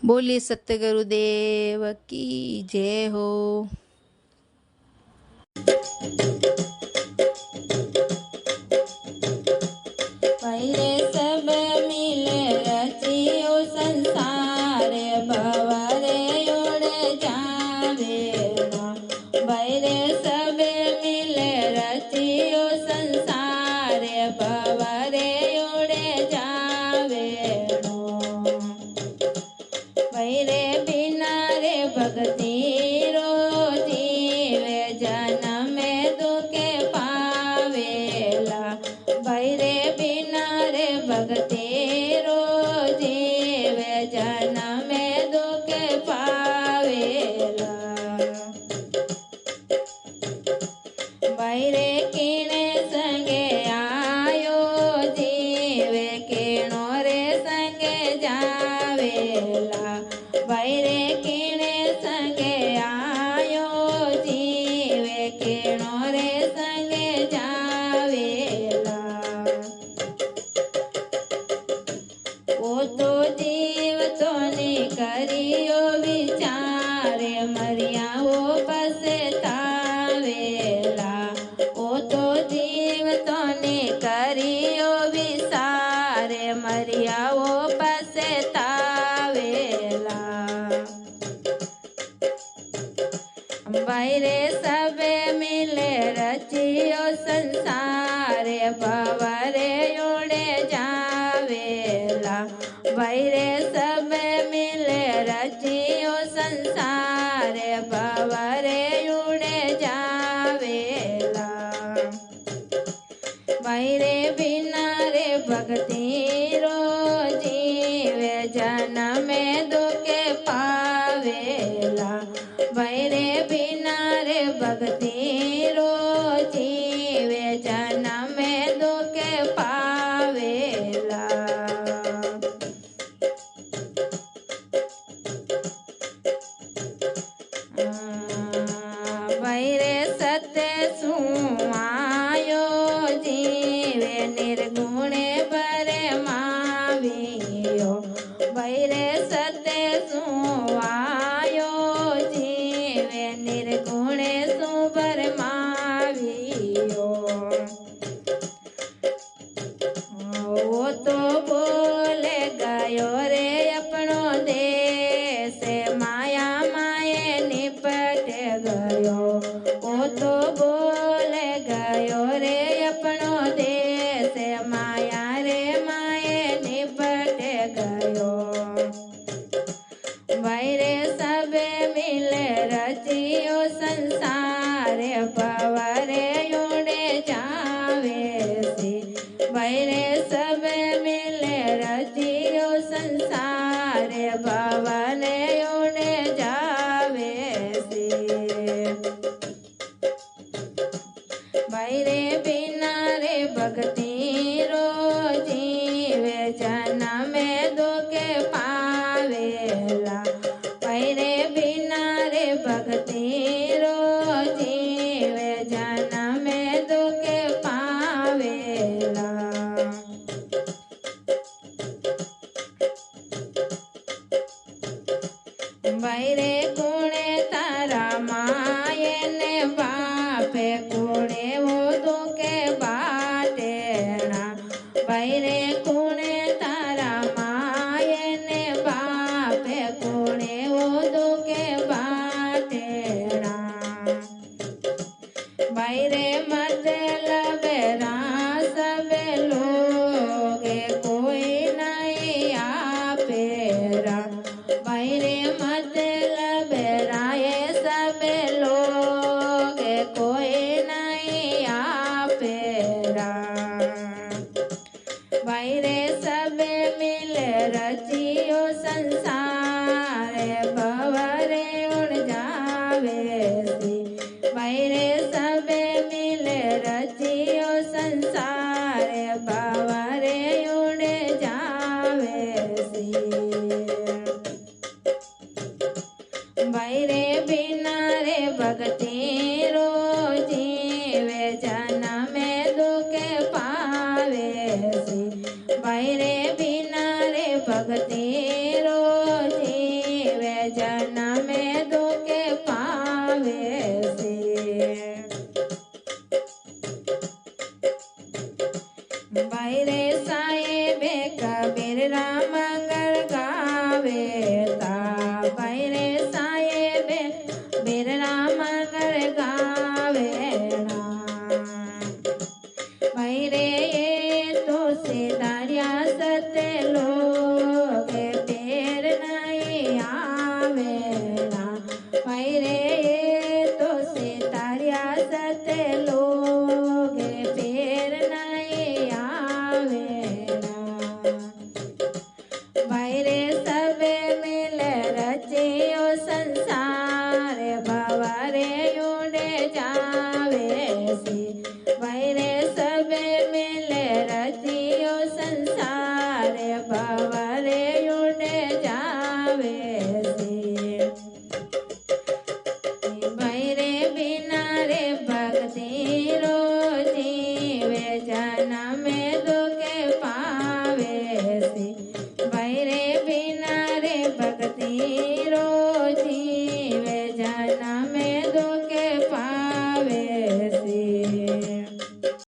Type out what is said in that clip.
बोलिए सतगुरुदेव की जय हो। पहले सब मिले रचियो संसार भवरे उड़ जावेला। पहले सब मिले रचियो संसार भवरे उड़ जावेलो। पहले बिना रे भक्ति रो जीवे जन्म दुखे पावेला। पहले बिना रे भक्ति रो जीवे जन्म दुखे पावेला। बैरे किणे संगे आयो जीवे किणो रे संगे जावेला। बैरे किणे संगे आयो जीवे किणो रे संगे जावेला। वो तो जीव तो ने करियो विचार मरिया वो पछतावेला। वो तो जीव तो ने करियो विचार मरिया वो पछतावेला। बैरे सबे मिले रचियो संसार भवरे उड़े जावेला। बैरे सबे मिले रचियो संसार भवरे उड़े जावेला। बैरे बिना रे भक्ति रो जीवे जन्म दुखे पावेला। बैरे बिना रे भक्ति रो जीवे जन्म दुखे पावेला। बैरे सत्य सुआयो जीवे निर्गुणे बरे मावियो। बैरे सत्य सुआयो जीवे निर्गुणे सुबर मावियो। वो तो बोले गयो रे अपनो देश माया माये निपट गयो। वो तो बोले गयो रे अपनो देश माया रे माये निपट गयो। बैरे सबे मिले रचियो संसार भवरे उड़े जावेसी। बैरे सबे मिले रचियो संसार भवरे उड़े जावेसी। बैरे बिना रे भक्ति रो जीवे जन्म दुखे पावेला। बैरे बिना रे भक्ति रो जीवे जन्म दुखे पावेला। बैरे कुणे तारा माये ने बापे कुणे वो दुखे बाटेना। बैरे कुणे तारा माये ने बापे कुणे वो दुखे बाटेना। बैरे मतलब सबे लोगे कोई नहीं आपेरा। बैरे मतलब राय सब लोग कोई नहीं आपेरा। बैरे सब मिल रचियो संसार भवरे उड़ जावेसी। बैरे सब मिल रचियो संसार भवरे उड़ जावेसी। बैरे बिना रे भक्ति